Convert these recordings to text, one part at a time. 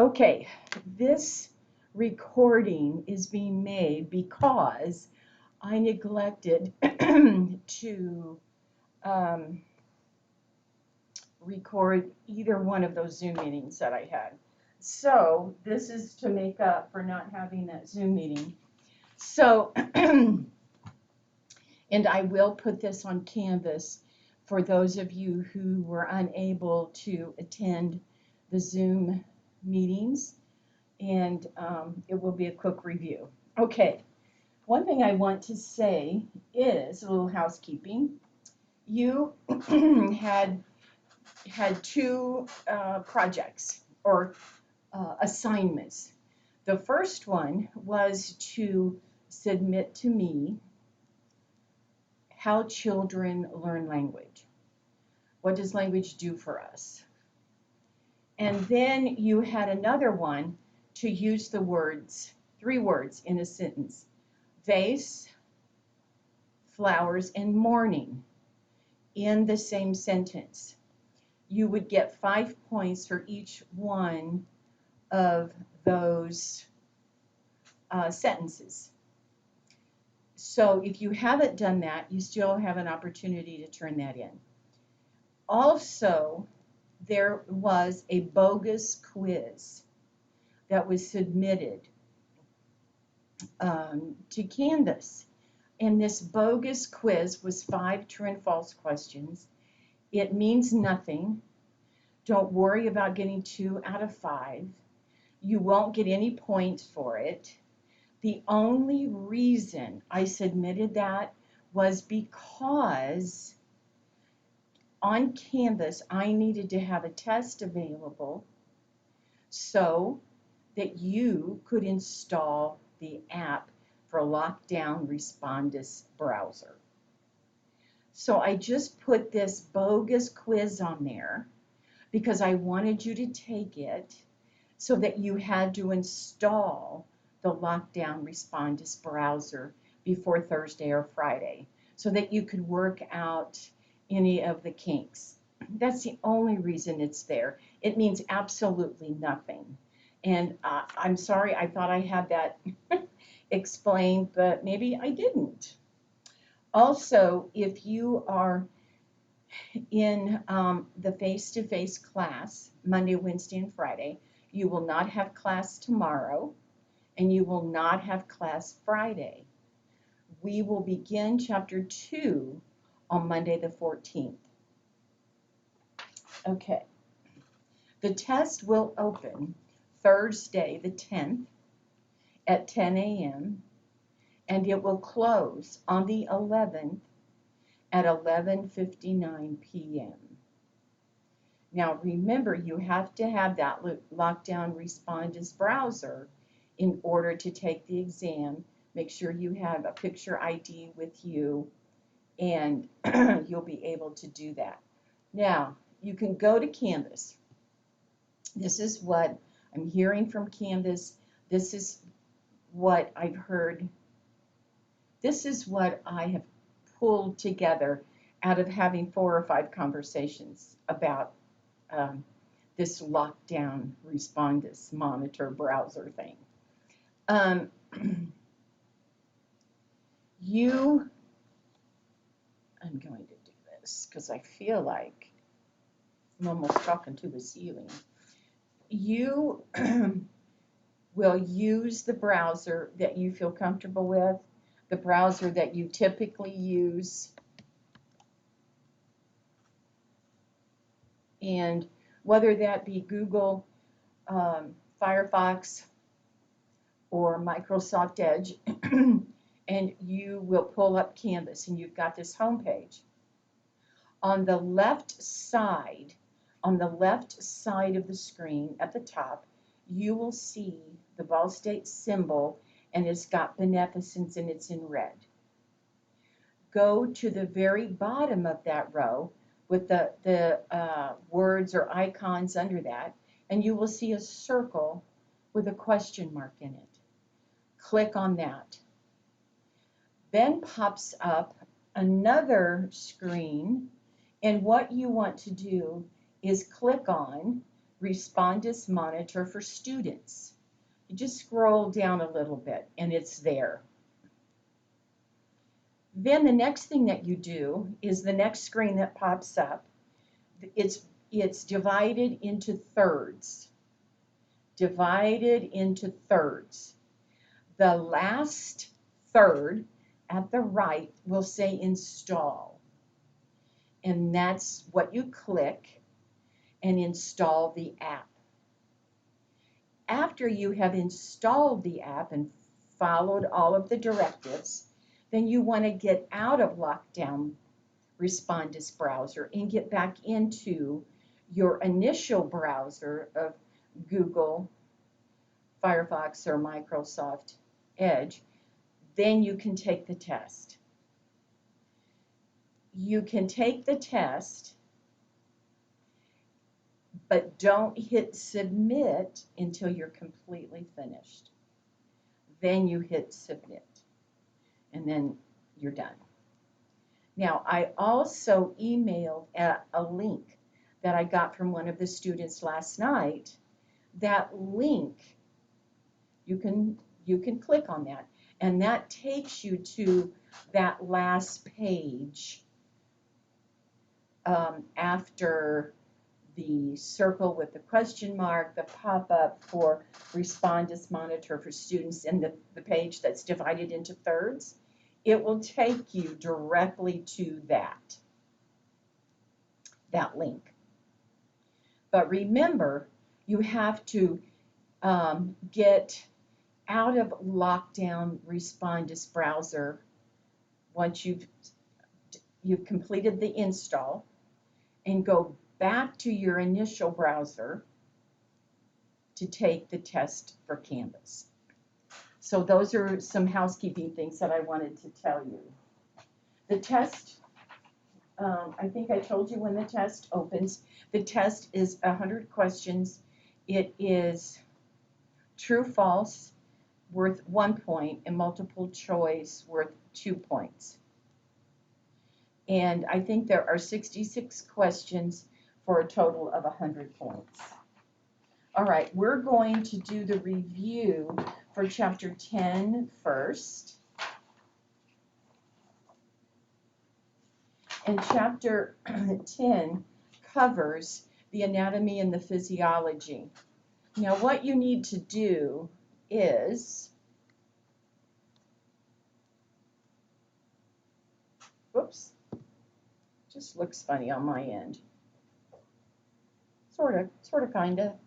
Okay, this recording is being made because I neglected to um, record either one of those Zoom meetings that I had. So this is to make up for not having that Zoom meeting. So, and I will put this on Canvas for those of you who were unable to attend the Zoom meetings, and it will be a quick review. Okay, one thing I want to say is a little housekeeping. You had two projects or assignments. The first one was to submit to me how children learn language. What does language do for us? And then you had another one to use the words, 3 words in a sentence: vase, flowers, and morning in the same sentence. You would get 5 points for each one of those sentences. So if you haven't done that, you still have an opportunity to turn that in. Also, there was a bogus quiz that was submitted to Canvas. And this bogus quiz was 5 true and false questions. It means nothing. Don't worry about getting 2 out of 5. You won't get any points for it. The only reason I submitted that was because on Canvas I needed to have a test available so that you could install the app for Lockdown Respondus browser. So I just put this bogus quiz on there because I wanted you to take it so that you had to install the Lockdown Respondus browser before Thursday or Friday so that you could work out any of the kinks. That's the only reason it's there. It means absolutely nothing. And I'm sorry, I thought I had that explained, but maybe I didn't. Also, if you are in the face-to-face class, Monday, Wednesday, and Friday, you will not have class tomorrow, and you will not have class Friday. We will begin chapter 2 on Monday the 14th. Okay. The test will open Thursday the 10th at 10 a.m. and it will close on the 11th at 11:59 p.m. Now remember, you have to have that Lockdown Respondus browser in order to take the exam. Make sure you have a picture ID with you, and you'll be able to do that. Now, you can go to Canvas. This is what I'm hearing from Canvas. This is what I've heard. This is what I have pulled together out of having 4 or 5 conversations about this Lockdown Respondus monitor browser thing. I'm going to do this because I feel like I'm almost talking to the ceiling. You will use the browser that you feel comfortable with, the browser that you typically use, and whether that be Google, Firefox, or Microsoft Edge, and you will pull up Canvas, and you've got this home page. On the left side of the screen at the top, you will see the Ball State symbol, and it's got beneficence, and it's in red. Go to the very bottom of that row with the words or icons under that, and you will see a circle with a question mark in it. Click on that. Then pops up another screen, and what you want to do is click on Respondus Monitor for Students. You just scroll down a little bit and it's there. Then the next thing that you do is the next screen that pops up. It's divided into thirds. Divided into thirds. The last third at the right will say install. And that's what you click and install the app. After you have installed the app and followed all of the directives, then you want to get out of Lockdown Respondus browser and get back into your initial browser of Google, Firefox, or Microsoft Edge. Then you can take the test. You can take the test, but don't hit submit until you're completely finished. Then you hit submit, and then you're done. Now, I also emailed a link that I got from one of the students last night. That link, you can click on that, and that takes you to that last page after the circle with the question mark, the pop-up for Respondus Monitor for Students, and the page that's divided into thirds. It will take you directly to that link. But remember, you have to get out of Lockdown Respondus browser once you've completed the install, and go back to your initial browser to take the test for Canvas. So those are some housekeeping things that I wanted to tell you. The test, I think I told you when the test opens. The test is 100 questions. It is true, false, worth 1 point, and multiple choice worth 2 points. And I think there are 66 questions for a total of 100 points. All right, we're going to do the review for Chapter 10 first. And Chapter 10 covers the anatomy and the physiology. Now, what you need to do is, whoops, just looks funny on my end. Sort of, kinda.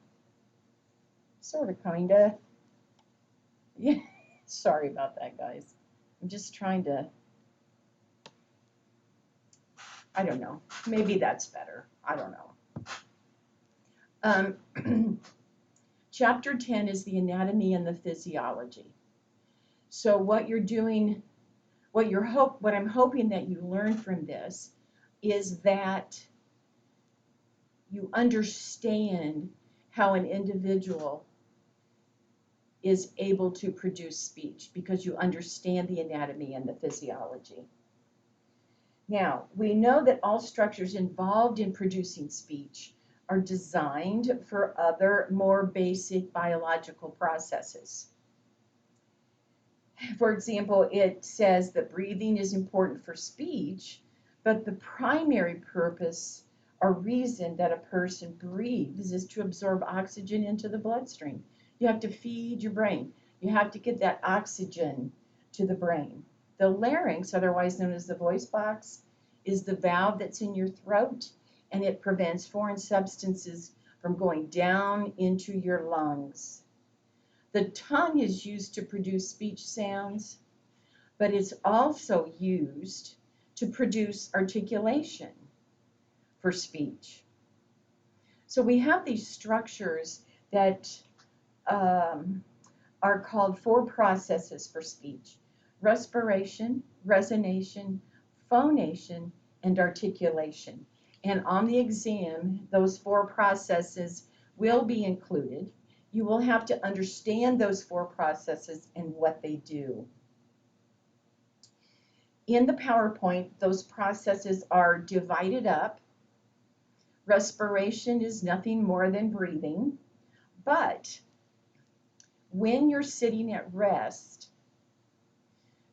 Yeah, sorry about that, guys. I'm just trying to, I don't know. Maybe that's better. I don't know. Chapter 10 is the anatomy and the physiology. So what you're doing, what I'm hoping that you learn from this is that you understand how an individual is able to produce speech, because you understand the anatomy and the physiology. Now, we know that all structures involved in producing speech are designed for other more basic biological processes. For example, it says that breathing is important for speech, but the primary purpose or reason that a person breathes is to absorb oxygen into the bloodstream. You have to feed your brain. You have to get that oxygen to the brain. The larynx, otherwise known as the voice box, is the valve that's in your throat, and it prevents foreign substances from going down into your lungs. The tongue is used to produce speech sounds, but it's also used to produce articulation for speech. So we have these structures that are called 4 processes for speech: respiration, resonation, phonation, and articulation. And on the exam, those 4 processes will be included. You will have to understand those 4 processes and what they do. In the PowerPoint, those processes are divided up Respiration is nothing more than breathing, but when you're sitting at rest,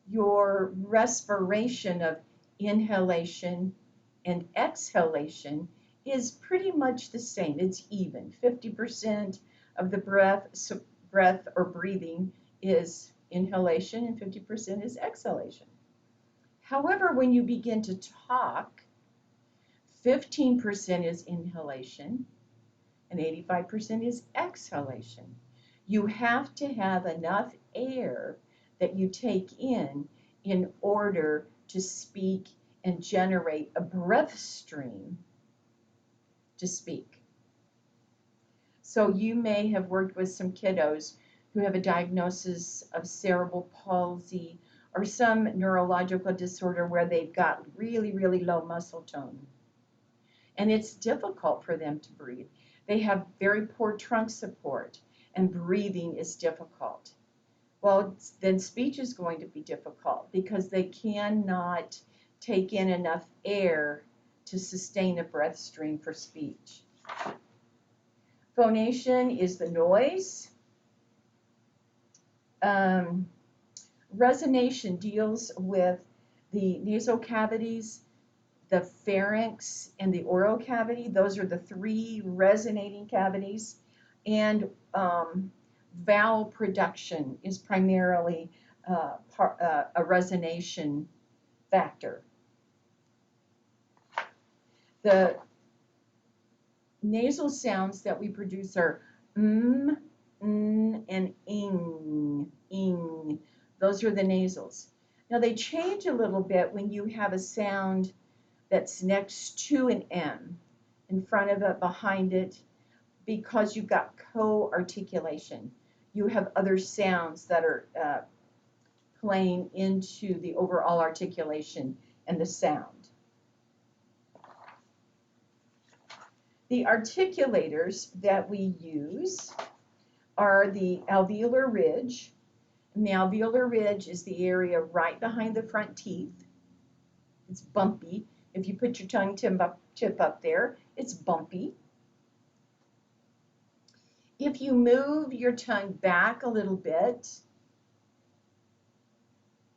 your respiration of inhalation and exhalation is pretty much the same. It's even. 50% of the breath or breathing is inhalation and 50% is exhalation. However, when you begin to talk, 15% is inhalation and 85% is exhalation. You have to have enough air that you take in order to speak and generate a breath stream to speak. So you may have worked with some kiddos who have a diagnosis of cerebral palsy or some neurological disorder where they've got really, really low muscle tone. And it's difficult for them to breathe. They have very poor trunk support, and breathing is difficult. Well, then speech is going to be difficult because they cannot take in enough air to sustain a breath stream for speech. Phonation is the noise. Resonation deals with the nasal cavities, the pharynx, and the oral cavity. Those are the three resonating cavities. And vowel production is primarily a resonation factor. The nasal sounds that we produce are and ing. Those are the nasals. Now they change a little bit when you have a sound that's next to an M, in front of it, behind it, because you've got co-articulation. You have other sounds that are playing into the overall articulation and the sound. The articulators that we use are the alveolar ridge. And the alveolar ridge is the area right behind the front teeth. It's bumpy. If you put your tongue tip up there, it's bumpy. If you move your tongue back a little bit,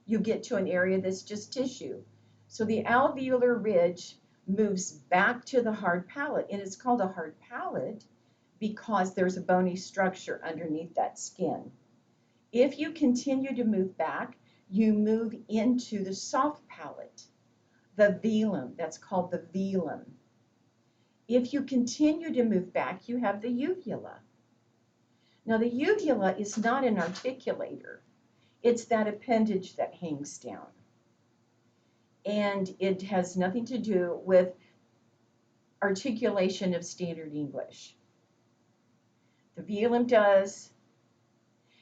you get to an area that's just tissue. So the alveolar ridge moves back to the hard palate, and it's called a hard palate because there's a bony structure underneath that skin. If you continue to move back, you move into the soft palate, the velum. That's called the velum. If you continue to move back, you have the uvula. Now the uvula is not an articulator. It's that appendage that hangs down. And it has nothing to do with articulation of standard English. The velum does,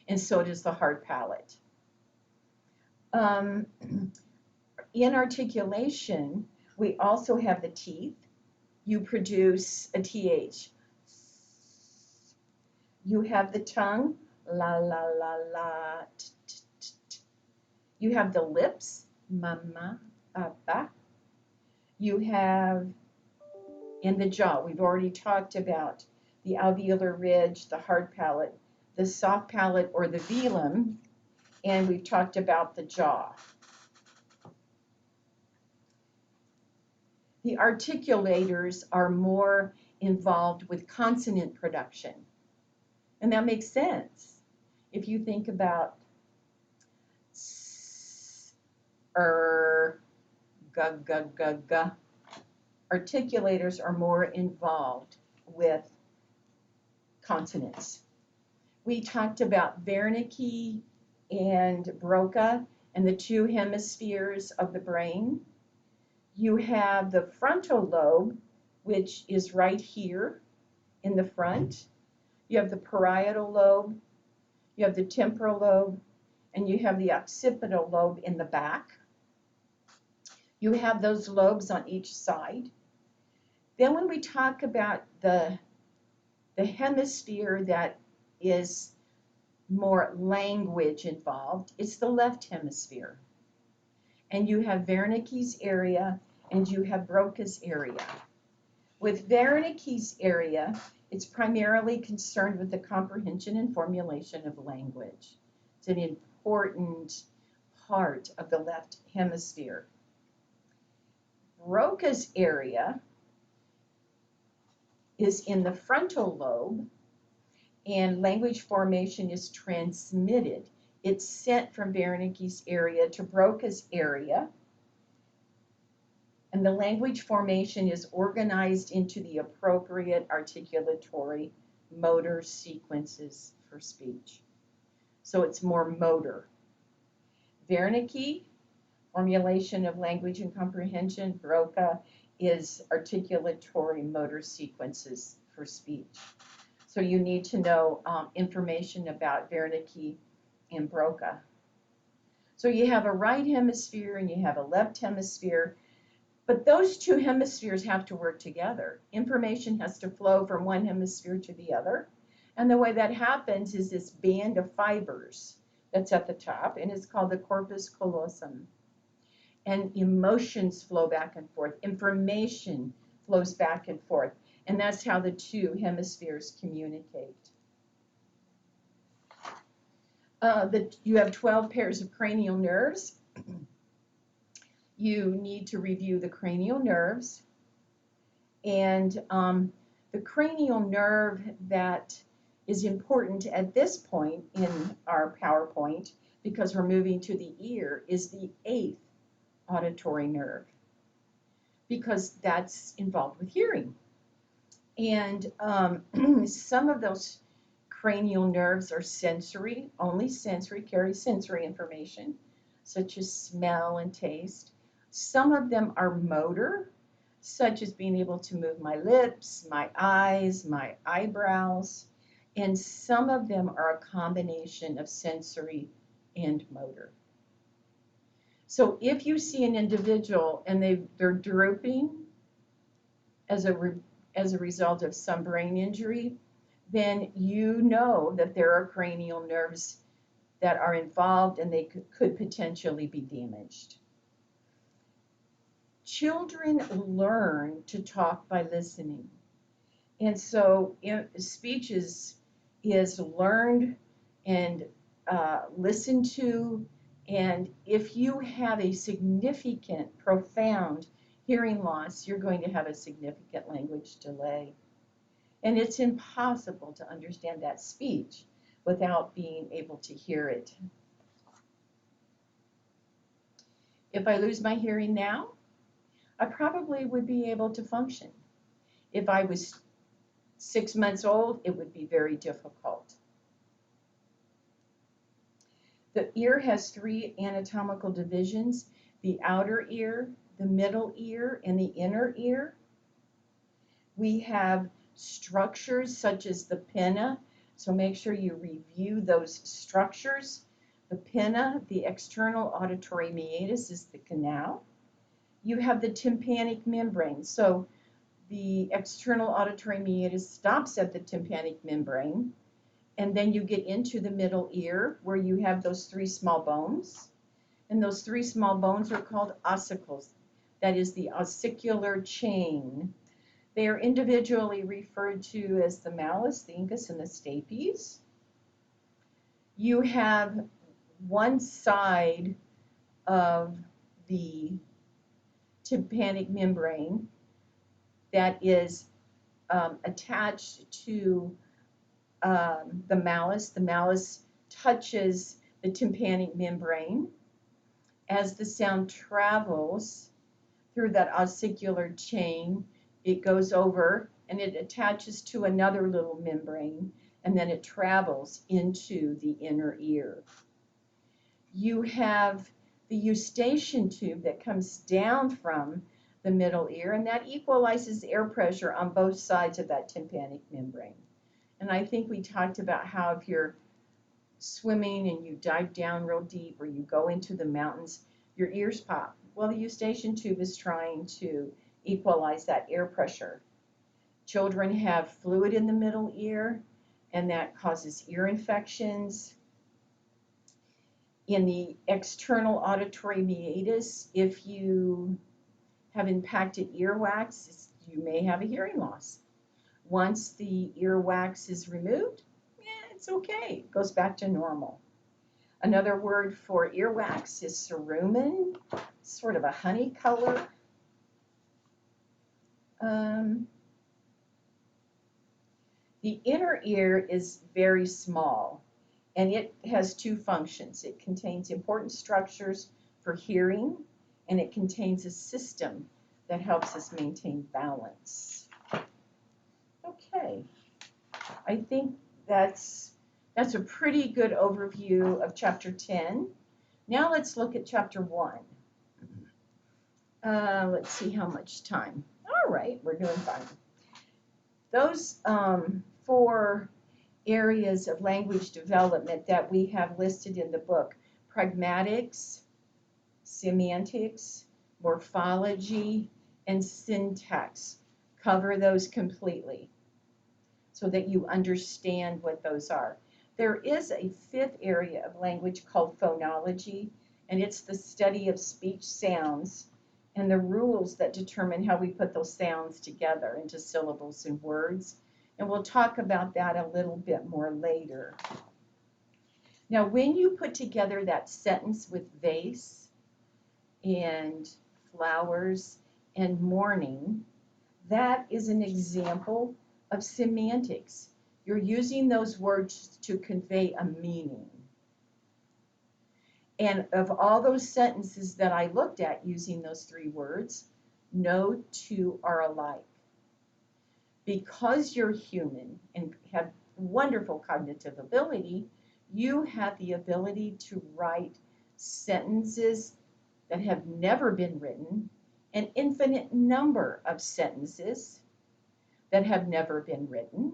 and so does the hard palate. In articulation, we also have the teeth. You produce a TH. You have the tongue, la, la, la, la, t, t, t, t. You have the lips, mama, ba. You have, in the jaw, we've already talked about the alveolar ridge, the hard palate, the soft palate or the velum, and we've talked about the jaw. The articulators are more involved with consonant production. And that makes sense. If you think about s, g, g, g, g, articulators are more involved with consonants. We talked about Wernicke and Broca and the two hemispheres of the brain. You have the frontal lobe, which is right here in the front. You have the parietal lobe, you have the temporal lobe, and you have the occipital lobe in the back. You have those lobes on each side. Then when we talk about the hemisphere that is more language involved, it's the left hemisphere. And you have Wernicke's area and you have Broca's area. With Wernicke's area, it's primarily concerned with the comprehension and formulation of language. It's an important part of the left hemisphere. Broca's area is in the frontal lobe, and language formation is transmitted. It's sent from Wernicke's area to Broca's area, and the language formation is organized into the appropriate articulatory motor sequences for speech. So it's more motor. Wernicke, formulation of language and comprehension. Broca is articulatory motor sequences for speech. So you need to know information about Wernicke and Broca. So you have a right hemisphere and you have a left hemisphere, but those two hemispheres have to work together. Information has to flow from one hemisphere to the other. And the way that happens is this band of fibers that's at the top, and it's called the corpus callosum. And emotions flow back and forth. Information flows back and forth. And that's how the two hemispheres communicate. You have 12 pairs of cranial nerves. You need to review the cranial nerves. And the cranial nerve that is important at this point in our PowerPoint, because we're moving to the ear, is the 8th auditory nerve, because that's involved with hearing. And some of those cranial nerves are sensory, only sensory, carry sensory information, such as smell and taste. Some of them are motor, such as being able to move my lips, my eyes, my eyebrows. And some of them are a combination of sensory and motor. So if you see an individual and they're drooping as a result of some brain injury, then you know that there are cranial nerves that are involved and they could potentially be damaged. Children learn to talk by listening. And so speech is learned and listened to. And if you have a significant, profound hearing loss, you're going to have a significant language delay. And it's impossible to understand that speech without being able to hear it. If I lose my hearing now, I probably would be able to function. If I was 6 months old, it would be very difficult. The ear has 3 anatomical divisions: the outer ear, the middle ear, and the inner ear. We have structures such as the pinna, so make sure you review those structures. The pinna, the external auditory meatus, is the canal. You have the tympanic membrane, so the external auditory meatus stops at the tympanic membrane, and then you get into the middle ear where you have those 3 small bones, and those 3 small bones are called ossicles. That is the ossicular chain. They are individually referred to as the malleus, the incus, and the stapes. You have one side of the tympanic membrane that is attached to the malleus. The malleus touches the tympanic membrane. As the sound travels through that ossicular chain, it goes over and it attaches to another little membrane, and then it travels into the inner ear. You have the eustachian tube that comes down from the middle ear, and that equalizes air pressure on both sides of that tympanic membrane. And I think we talked about how if you're swimming and you dive down real deep or you go into the mountains, your ears pop. Well, the eustachian tube is trying to equalize that air pressure. Children have fluid in the middle ear, and that causes ear infections. In the external auditory meatus, if you have impacted earwax, you may have a hearing loss. Once the earwax is removed, it's okay. It goes back to normal. Another word for earwax is cerumen, sort of a honey color. The inner ear is very small, and it has two functions. It contains important structures for hearing, and it contains a system that helps us maintain balance. Okay, I think that's a pretty good overview of Chapter 10. Now let's look at Chapter 1. Let's see how much time. All right, we're doing fine. Those 4 areas of language development that we have listed in the book, pragmatics, semantics, morphology, and syntax, cover those completely so that you understand what those are. There is a 5th area of language called phonology, and it's the study of speech sounds and the rules that determine how we put those sounds together into syllables and words. And we'll talk about that a little bit more later. Now, when you put together that sentence with vase and flowers and morning, that is an example of semantics. You're using those words to convey a meaning. And of all those sentences that I looked at using those 3 words, no 2 are alike. Because you're human and have wonderful cognitive ability, you have the ability to write sentences that have never been written, an infinite number of sentences that have never been written,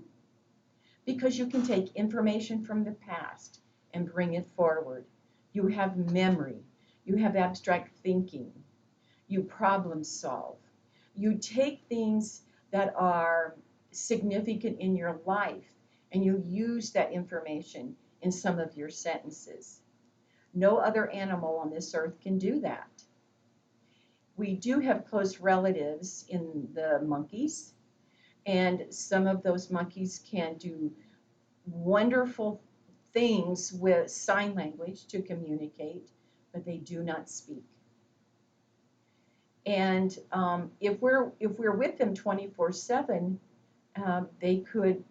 because you can take information from the past and bring it forward. You have memory, you have abstract thinking, you problem solve. You take things that are significant in your life and you use that information in some of your sentences. No other animal on this earth can do that. We do have close relatives in the monkeys, and some of those monkeys can do wonderful things with sign language to communicate, but they do not speak. And if we're with them 24/7, they could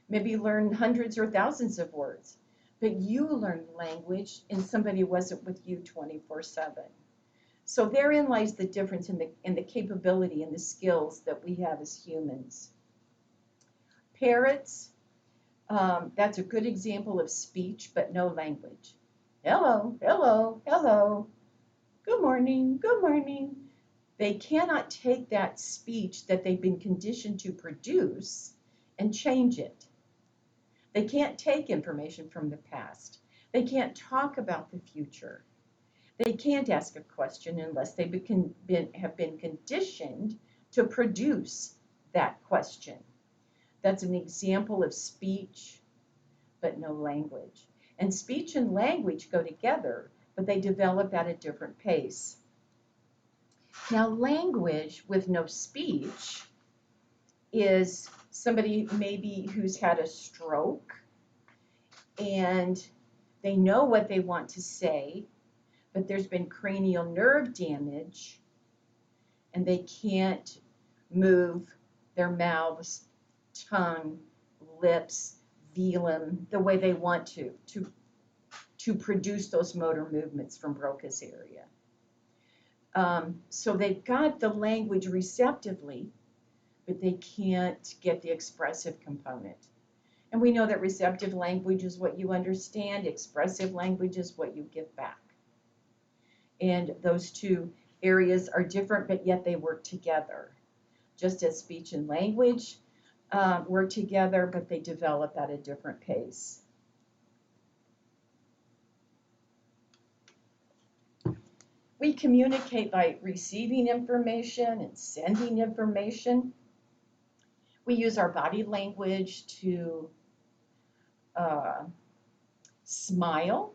maybe learn hundreds or thousands of words. But you learned language and somebody wasn't with you 24/7. So therein lies the difference in the capability and the skills that we have as humans. Parrots, that's a good example of speech, but no language. Hello, hello, hello. Good morning, good morning. They cannot take that speech that they've been conditioned to produce and change it. They can't take information from the past. They can't talk about the future. They can't ask a question unless they have been conditioned to produce that question. That's an example of speech, but no language. And speech and language go together, but they develop at a different pace. Now, language with no speech is somebody maybe who's had a stroke and they know what they want to say, but there's been cranial nerve damage and they can't move their mouths, tongue, lips, velum the way they want to produce those motor movements from Broca's area. So they've got the language receptively, but they can't get the expressive component. And we know that receptive language is what you understand, expressive language is what you give back. And those 2 areas are different, but yet they work together. Just as speech and language work together, but they develop at a different pace. We communicate by receiving information and sending information. We use our body language to smile.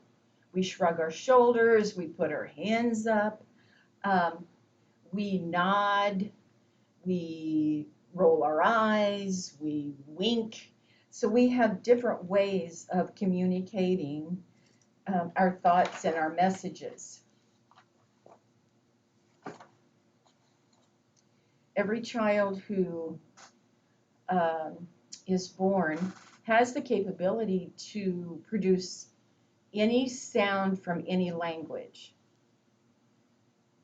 We shrug our shoulders. We put our hands up. We nod. we roll our eyes, we wink. So we have different ways of communicating our thoughts and our messages. Every child who is born has the capability to produce any sound from any language.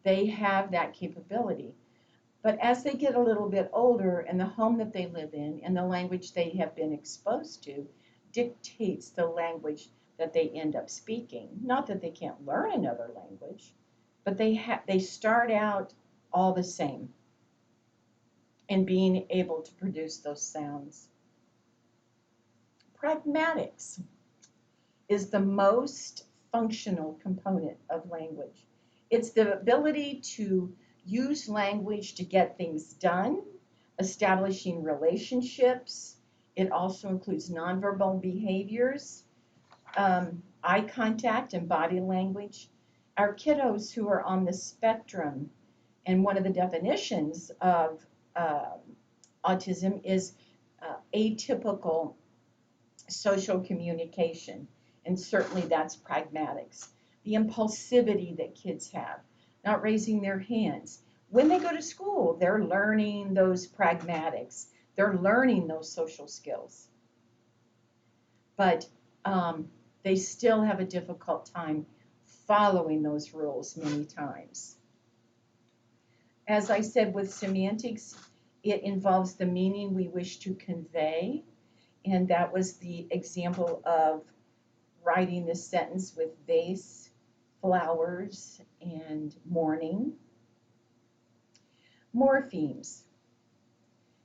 They have that capability. But as they get a little bit older and the home that they live in and the language they have been exposed to dictates the language that they end up speaking. Not that they can't learn another language, but they start out all the same in being able to produce those sounds. Pragmatics is the most functional component of language. It's the ability to use language to get things done, establishing relationships. It also includes nonverbal behaviors, eye contact and body language. Our kiddos who are on the spectrum, and one of the definitions of autism is atypical social communication, and certainly that's pragmatics. The impulsivity that kids have, not raising their hands. When they go to school, they're learning those pragmatics. They're learning those social skills. But they still have a difficult time following those rules many times. As I said, with semantics, it involves the meaning we wish to convey. And that was the example of writing this sentence with vase, flowers, and morning. Morphemes.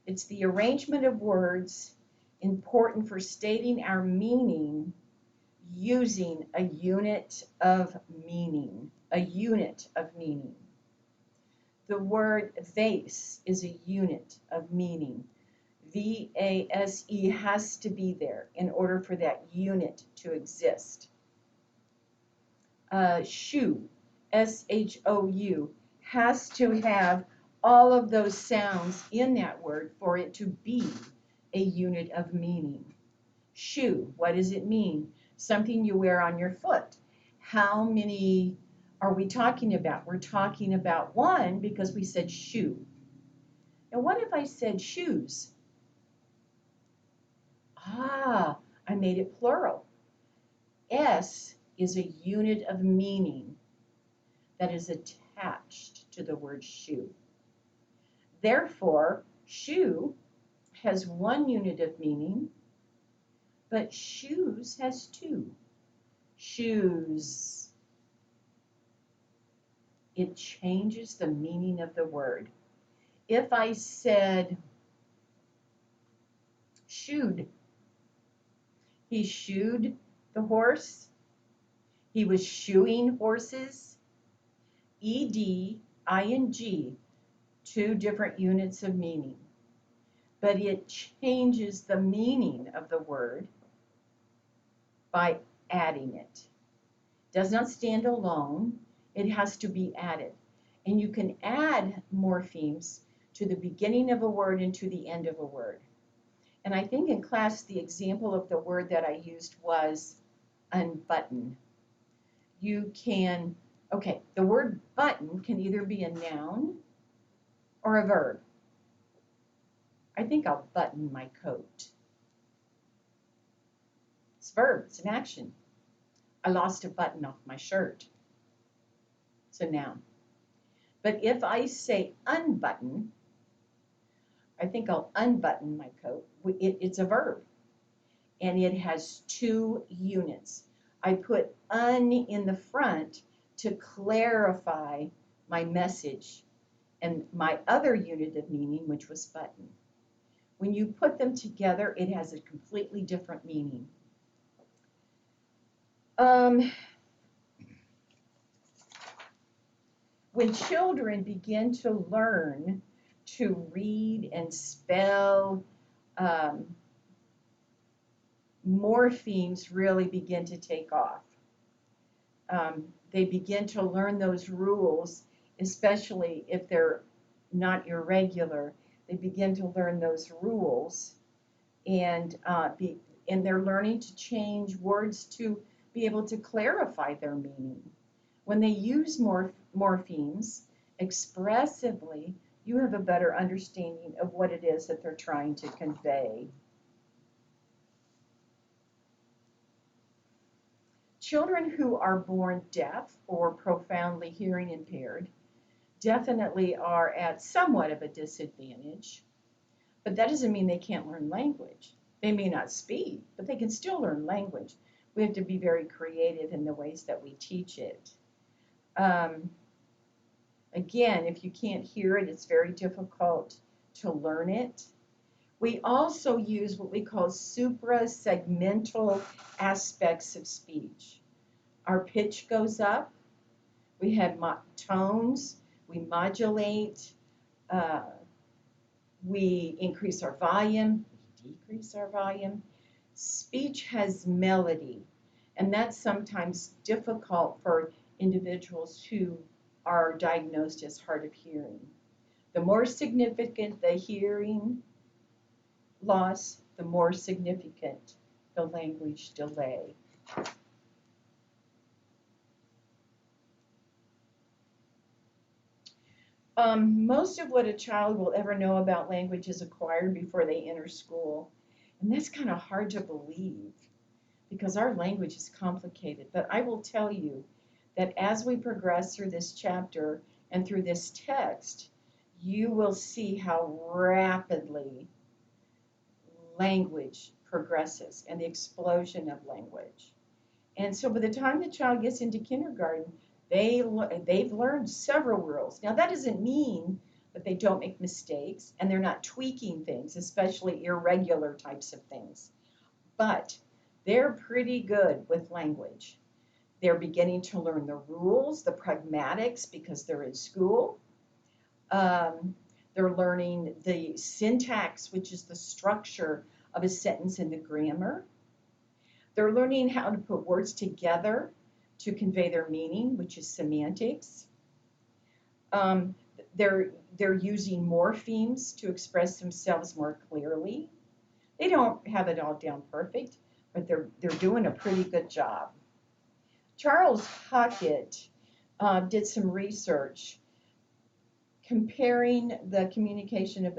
It's the arrangement of words important for stating our meaning using a unit of meaning. A unit of meaning. The word vase is a unit of meaning. V-A-S-E has to be there in order for that unit to exist. Shoe, S-H-O-U, has to have all of those sounds in that word for it to be a unit of meaning. Shoe, what does it mean? Something you wear on your foot. How many are we talking about? We're talking about one because we said shoe. Now what if I said shoes? Ah, I made it plural. S is a unit of meaning that is attached to the word shoe. Therefore, shoe has one unit of meaning, but shoes has two. Shoes. It changes the meaning of the word. If I said shoed, he shoed the horse, he was shoeing horses, E-D-I-N-G, two different units of meaning. But it changes the meaning of the word by adding it. Does not stand alone. It has to be added. And you can add morphemes to the beginning of a word and to the end of a word. And I think in class the example of the word that I used was unbutton. You can, okay, the word button can either be a noun or a verb. I think I'll button my coat. It's a verb, it's an action. I lost a button off my shirt. It's a noun. But if I say unbutton, I think I'll unbutton my coat. It's a verb, and it has two units. I put un in the front to clarify my message, and my other unit of meaning, which was button. When you put them together, it has a completely different meaning. When children begin to learn to read and spell, morphemes really begin to take off. They begin to learn those rules, especially if they're not irregular. They begin to learn those rules, and and they're learning to change words to be able to clarify their meaning. When they use morphemes expressively, you have a better understanding of what it is that they're trying to convey. Children who are born deaf or profoundly hearing impaired definitely are at somewhat of a disadvantage, but that doesn't mean they can't learn language. They may not speak, but they can still learn language. We have to be very creative in the ways that we teach it. Again, if you can't hear it, it's very difficult to learn it. We also use what we call suprasegmental aspects of speech. Our pitch goes up, we have tones, we modulate, we increase our volume, we decrease our volume. Speech has melody, and that's sometimes difficult for individuals who are diagnosed as hard of hearing. The more significant the hearing loss, the more significant the language delay. Most of what a child will ever know about language is acquired before they enter school. And that's kind of hard to believe because our language is complicated. But I will tell you that as we progress through this chapter and through this text, you will see how rapidly language progresses and the explosion of language. And so by the time the child gets into kindergarten, they've learned several rules. Now, that doesn't mean that they don't make mistakes and they're not tweaking things, especially irregular types of things. But they're pretty good with language. They're beginning to learn the rules, the pragmatics, because they're in school. They're learning the syntax, which is the structure of a sentence and the grammar. They're learning how to put words together to convey their meaning, which is semantics. They're using morphemes to express themselves more clearly. They don't have it all down perfect, but they're doing a pretty good job. Charles Hockett did some research comparing the communication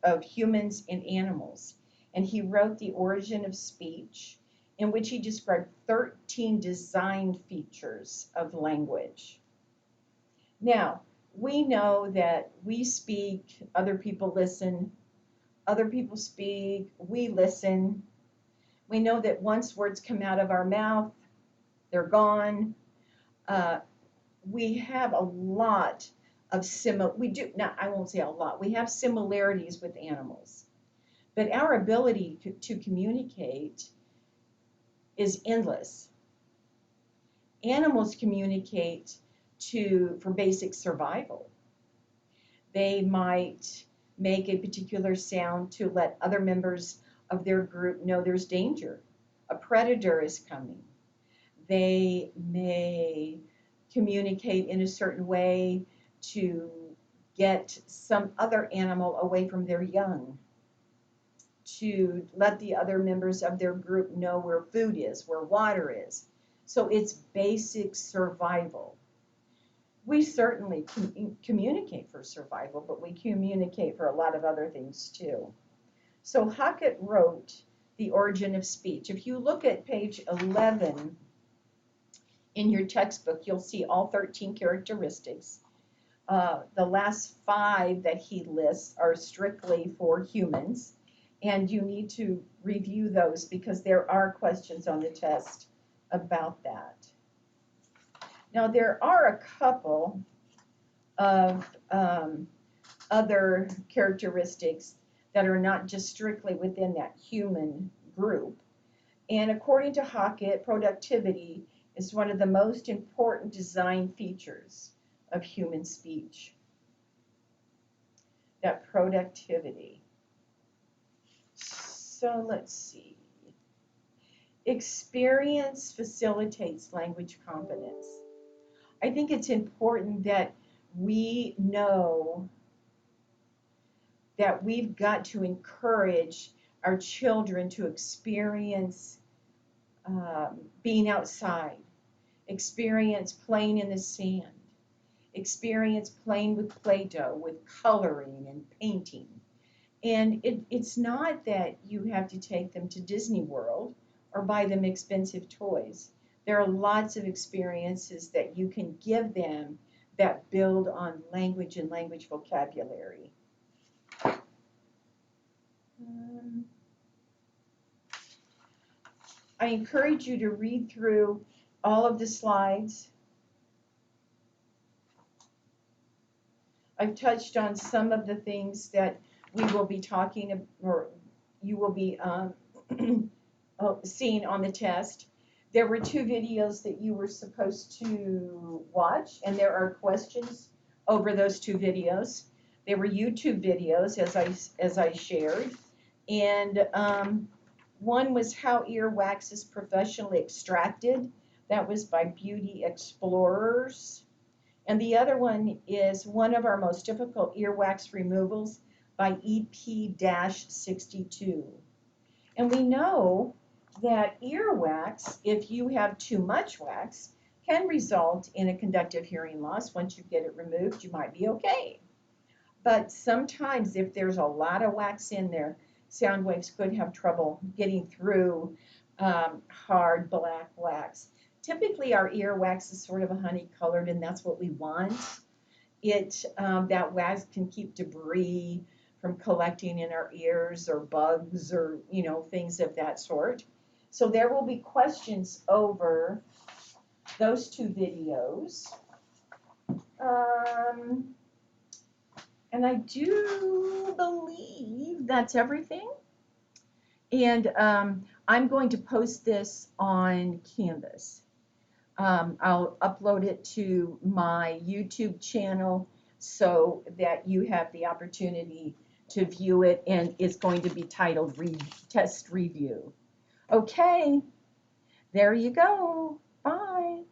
of humans and animals, and he wrote The Origin of Speech, in which he described 13 design features of language. Now, we know that we speak, other people listen, other people speak, we listen. We know that once words come out of our mouth, they're gone. We have a lot of I won't say a lot, we have similarities with animals. But our ability to communicate is endless. Animals communicate for basic survival. They might make a particular sound to let other members of their group know there's danger. A predator is coming. They may communicate in a certain way to get some other animal away from their young, to let the other members of their group know where food is, where water is. So it's basic survival. We certainly communicate for survival, but we communicate for a lot of other things too. So Hockett wrote The Origin of Speech. If you look at page 11 in your textbook, you'll see all 13 characteristics. The last 5 that he lists are strictly for humans. And you need to review those because there are questions on the test about that. Now, there are a couple of other characteristics that are not just strictly within that human group. And according to Hockett, productivity is one of the most important design features of human speech. That productivity. So let's see. Experience facilitates language competence. I think it's important that we know that we've got to encourage our children to experience being outside, experience playing in the sand, experience playing with Play-Doh, with coloring and painting. And it's not that you have to take them to Disney World or buy them expensive toys. There are lots of experiences that you can give them that build on language and language vocabulary. I encourage you to read through all of the slides. I've touched on some of the things that we will be talking or you will be seeing on the test. There were 2 videos that you were supposed to watch, and there are questions over those 2 videos. They were YouTube videos, as I shared, and one was how earwax is professionally extracted. That was by Beauty Explorers. And the other one is one of our most difficult earwax removals by EP-62. And we know that earwax, if you have too much wax, can result in a conductive hearing loss. Once you get it removed, you might be okay. But sometimes if there's a lot of wax in there, sound waves could have trouble getting through hard black wax. Typically our earwax is sort of a honey colored, and that's what we want. That wax can keep debris from collecting in our ears or bugs or things of that sort. So there will be questions over those 2 videos. And I do believe that's everything. And I'm going to post this on Canvas. I'll upload it to my YouTube channel so that you have the opportunity to view it, and it's going to be titled Test Review. Okay, there you go. Bye.